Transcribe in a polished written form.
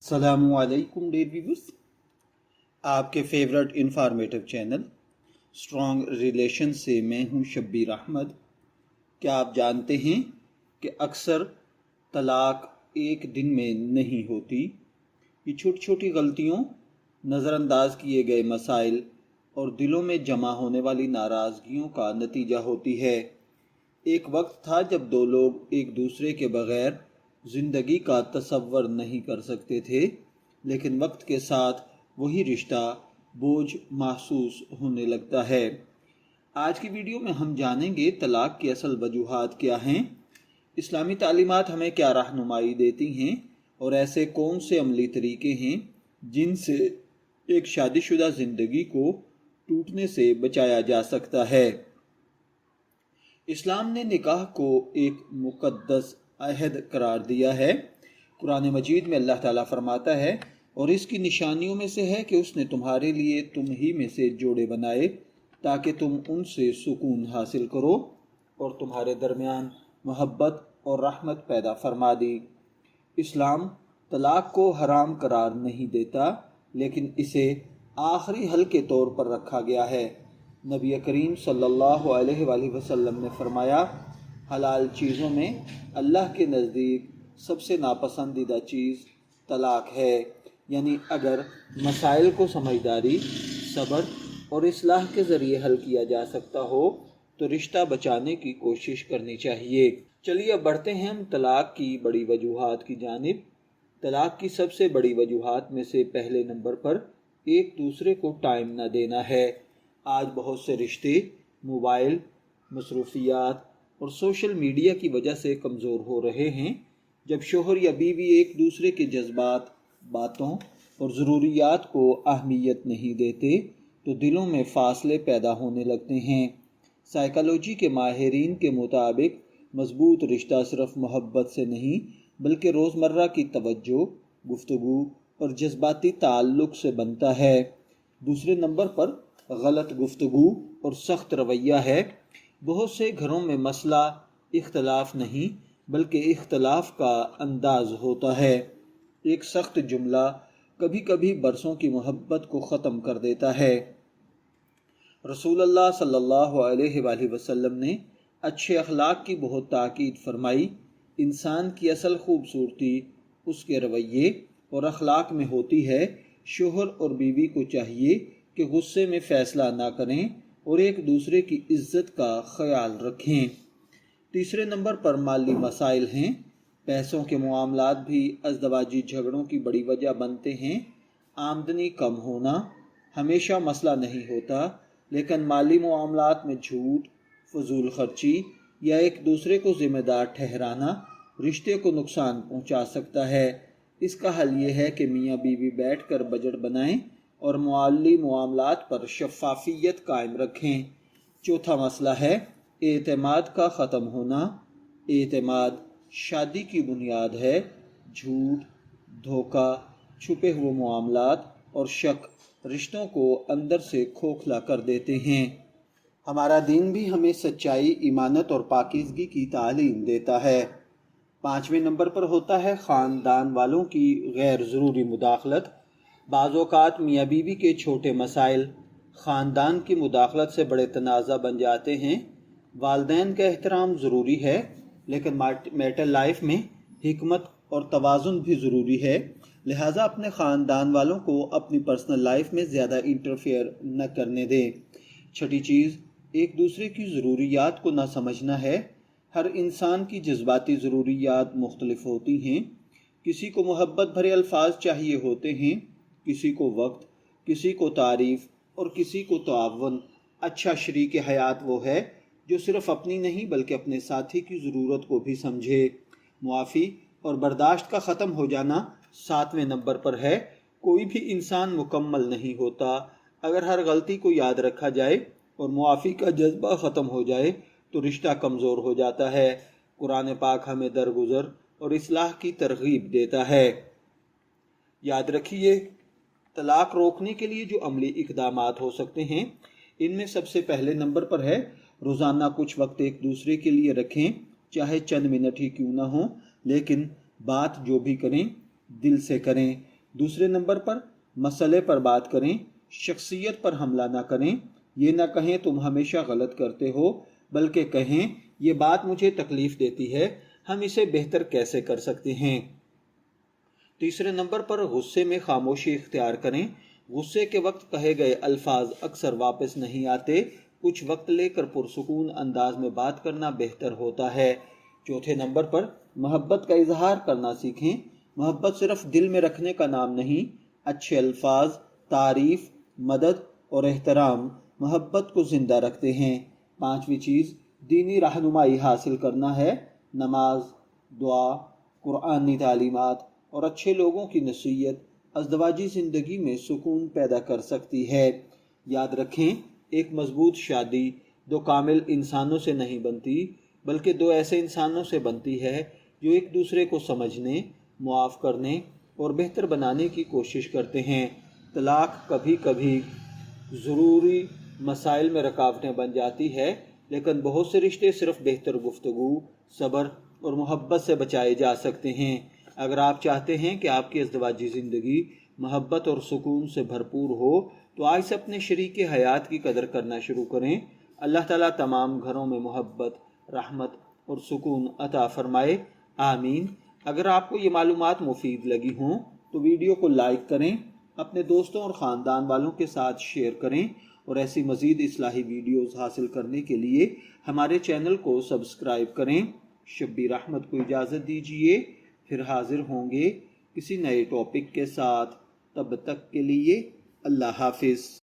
अस्सलामु अलैकुम dear viewers, आपके favourite informative channel strong relation से मैं हूं शब्बीर अहमद। क्या आप जानते हैं कि अक्सर तलाक एक दिन में नहीं होती। ये छोटी छोटी गलतियों, नज़रअंदाज किए गए मसाइल और दिलों में जमा होने वाली नाराज़गियों का नतीजा होती है। एक वक्त था जब दो लोग एक दूसरे के बगैर ज़िंदगी का तसव्वुर नहीं कर सकते थे, लेकिन वक्त के साथ वही रिश्ता बोझ महसूस होने लगता है। आज की वीडियो में हम जानेंगे तलाक की असल वजूहात क्या हैं, इस्लामी तालीमात हमें क्या रहनुमाई देती हैं और ऐसे कौन से अमली तरीके हैं जिनसे एक शादीशुदा ज़िंदगी को टूटने से बचाया जा सकता है। इस्लाम ने निकाह को एक मुक़द्दस अहद करार दिया है। कुरान मजीद में अल्लाह ताला फरमाता है, और इसकी निशानियों में से है कि उसने तुम्हारे लिए तुम ही में से जोड़े बनाए ताकि तुम उनसे सुकून हासिल करो और तुम्हारे दरमियान मोहब्बत और रहमत पैदा फरमा दी। इस्लाम तलाक को हराम करार नहीं देता, लेकिन इसे आखिरी हल के तौर पर रखा गया है। नबी करीम सल्लल्लाहु अलैहि वसल्लम ने फरमाया, हलाल चीज़ों में अल्लाह के नज़दीक सबसे नापसंदीदा चीज़ तलाक है। यानी अगर मसाइल को समझदारी, सब्र और इस्लाह के ज़रिए हल किया जा सकता हो तो रिश्ता बचाने की कोशिश करनी चाहिए। चलिए अब बढ़ते हैं हम तलाक की बड़ी वजूहात की जानिब। तलाक की सबसे बड़ी वजूहात में से पहले नंबर पर एक दूसरे को टाइम न देना है। आज बहुत से रिश्ते मोबाइल, मसरूफियात और सोशल मीडिया की वजह से कमज़ोर हो रहे हैं। जब शोहर या बीवी एक दूसरे के जज्बात, बातों और ज़रूरियात को अहमियत नहीं देते तो दिलों में फासले पैदा होने लगते हैं। साइकोलॉजी के माहिरीन के मुताबिक मजबूत रिश्ता सिर्फ मोहब्बत से नहीं बल्कि रोज़मर्रा की तवज्जो, गुफ्तगू और जज्बाती ताल्लुक़ से बनता है। दूसरे नंबर पर गलत गुफ्तगू और सख्त रवैया है। बहुत से घरों में मसला इख्तलाफ नहीं बल्कि इख्तलाफ का अंदाज होता है। एक सख्त जुमला कभी कभी बरसों की मोहब्बत को ख़त्म कर देता है। रसूलुल्लाह सल्लल्लाहु अलैहि वसल्लम ने अच्छे अखलाक की बहुत ताकीद फरमाई। इंसान की असल खूबसूरती उसके रवैये और अखलाक में होती है। शोहर और बीवी को चाहिए कि गुस्से में फ़ैसला ना करें और एक दूसरे की इज्जत का ख्याल रखें। तीसरे नंबर पर माली मसाइल हैं। पैसों के मामलात भी अज़दवाजी झगड़ों की बड़ी वजह बनते हैं। आमदनी कम होना हमेशा मसला नहीं होता, लेकिन माली मामलात में झूठ, फजूल खर्ची या एक दूसरे को ज़िम्मेदार ठहराना रिश्ते को नुकसान पहुंचा सकता है। इसका हल ये है कि मियाँ बीवी बैठकर बजट बनाएं और माली मामलात पर शफाफियत कायम रखें। चौथा मसला है एतमाद का ख़त्म होना। एतमाद शादी की बुनियाद है। झूठ, धोखा, छुपे हुए मामलात और शक रिश्तों को अंदर से खोखला कर देते हैं। हमारा दीन भी हमें सच्चाई, ईमानत और पाकीज़गी की तालीम देता है। पाँचवें नंबर पर होता है ख़ानदान वालों की गैर ज़रूरी मुदाखलत। बाज़ औक़ात मियाँ बीवी के छोटे मसाइल ख़ानदान की मुदाखलत से बड़े तनाज़ा बन जाते हैं। वालिदैन का एहतराम ज़रूरी है, लेकिन मैरिटल लाइफ में हिकमत और तवाज़ुन भी ज़रूरी है। लिहाजा अपने ख़ानदान वालों को अपनी पर्सनल लाइफ में ज़्यादा इंटरफेयर न करने दें। छठी चीज़ एक दूसरे की ज़रूरियात को ना समझना है। हर इंसान की जज्बाती ज़रूरियात मुख्तलिफ होती हैं। किसी को मोहब्बत भरे अल्फाज चाहिए होते हैं, किसी को वक्त, किसी को तारीफ़ और किसी को ताअवुन। अच्छा शरीक हयात वो है जो सिर्फ अपनी नहीं बल्कि अपने साथी की ज़रूरत को भी समझे। मुआफ़ी और बर्दाश्त का ख़त्म हो जाना सातवें नंबर पर है। कोई भी इंसान मुकम्मल नहीं होता। अगर हर गलती को याद रखा जाए और मुआफ़ी का जज्बा ख़त्म हो जाए तो रिश्ता कमज़ोर हो जाता है। कुरान पाक हमें दरगुज़र और इस्लाह की तरग़ीब देता है। याद रखिए, तलाक रोकने के लिए जो अमली इक़दामात हो सकते हैं, इनमें सबसे पहले नंबर पर है रोज़ाना कुछ वक्त एक दूसरे के लिए रखें, चाहे चंद मिनट ही क्यों ना हो, लेकिन बात जो भी करें दिल से करें। दूसरे नंबर पर मसले पर बात करें, शख्सियत पर हमला ना करें। ये ना कहें तुम हमेशा गलत करते हो, बल्कि कहें ये बात मुझे तकलीफ देती है, हम इसे बेहतर कैसे कर सकते हैं। तीसरे नंबर पर गुस्से में खामोशी इख्तियार करें। गुस्से के वक्त कहे गए अल्फाज अक्सर वापस नहीं आते, कुछ वक्त लेकर पुरसुकून अंदाज में बात करना बेहतर होता है। चौथे नंबर पर मोहब्बत का इजहार करना सीखें। मोहब्बत सिर्फ दिल में रखने का नाम नहीं, अच्छे अल्फाज, तारीफ, मदद और एहतराम मोहब्बत को जिंदा रखते हैं। पांचवी चीज़ दीनी रहनुमाई हासिल करना है। नमाज, दुआ, कुरानी तालीमात और अच्छे लोगों की नसीहत अज़दवाजी ज़िंदगी में सुकून पैदा कर सकती है। याद रखें, एक मजबूत शादी दो कामिल इंसानों से नहीं बनती, बल्कि दो ऐसे इंसानों से बनती है जो एक दूसरे को समझने, मुआफ़ करने और बेहतर बनाने की कोशिश करते हैं। तलाक कभी कभी ज़रूरी मसाइल में रुकावटें बन जाती है, लेकिन बहुत से रिश्ते सिर्फ बेहतर गुफ्तगू, सब्र और मोहब्बत से बचाए जा सकते हैं। अगर आप चाहते हैं कि आपकी अज़दवाजी ज़िंदगी मोहब्बत और सुकून से भरपूर हो, तो आज से अपने शरीके हयात की कदर करना शुरू करें। अल्लाह ताला तमाम घरों में मोहब्बत, रहमत और सुकून अता फरमाए, आमीन। अगर आपको ये मालूमात मुफीद लगी हों तो वीडियो को लाइक करें, अपने दोस्तों और ख़ानदान वालों के साथ शेयर करें और ऐसी मज़ीद इस्लाही वीडियोज़ हासिल करने के लिए हमारे चैनल को सब्सक्राइब करें। शब्बीर अहमद को इजाज़त दीजिए, फिर हाजिर होंगे किसी नए टॉपिक के साथ। तब तक के लिए अल्लाह हाफिज़।